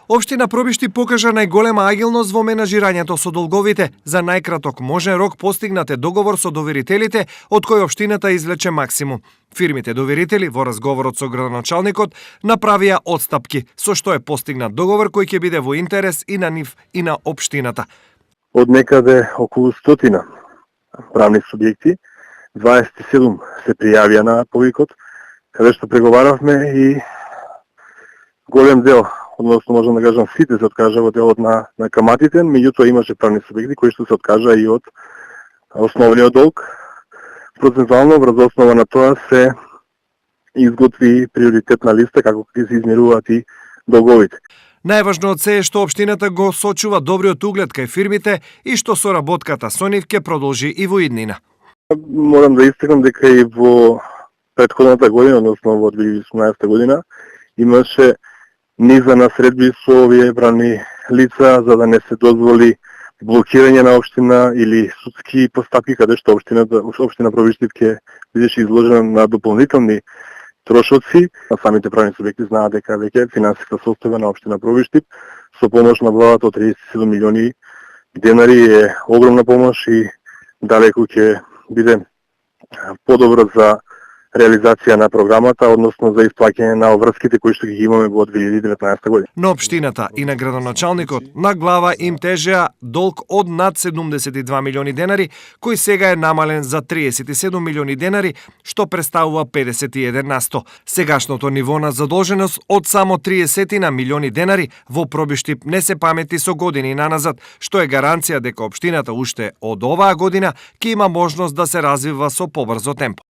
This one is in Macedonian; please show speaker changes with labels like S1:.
S1: Општина Пробишти покажа најголема агилност во менажирањето со долговите. За најкраток можен рок постигнате договор со доверителите, од кој општината извлече максимум. Фирмите доверители во разговорот со градоначалникот направија отстапки, со што е постигнат договор кој ќе биде во интерес и на нив и на општината.
S2: Од некаде околу 100 правни субјекти, 27 се пријавија на повикот, каде што преговаравме и голем дел, односно можам да кажам сите се откажа во делот на каматите, меѓутоа имаше правни субјекти кои што се откажа и од основниот долг. Процентуално врз основа на тоа се изготви приоритетна листа како ќе се измеруваат и долговите.
S1: Најважно од се е што општината го сочува добриот углед кај фирмите и што соработката со нив ќе продолжи и во иднина.
S2: Морам да истакнам дека и во претходната година, односно во 2018 година, имаше низа на средби со овие правни лица за да не се дозволи блокирање на општина или судски постапки каде што општина Пробиштип ќе бидеше изложена на дополнителни трошоци. Самите правни субјекти знаат дека веќе финансиска состојба на општина Пробиштип со помош на владата од 37 милиони денари е огромна помош и далеку ќе биде подобро за реализација на програмата, односно за исплаќање на обврските кои што ги имаме во 2019 година.
S1: На општината и на градоначалникот на глава им тежеа долг од над 72 милиони денари, кој сега е намален за 37 милиони денари, што представува 51%. Сегашното ниво на задолженост од само 30 на милиони денари во Пробиштип не се памети со години наназад, што е гаранција дека општината уште од оваа година ќе има можност да се развива со побрзо темпо.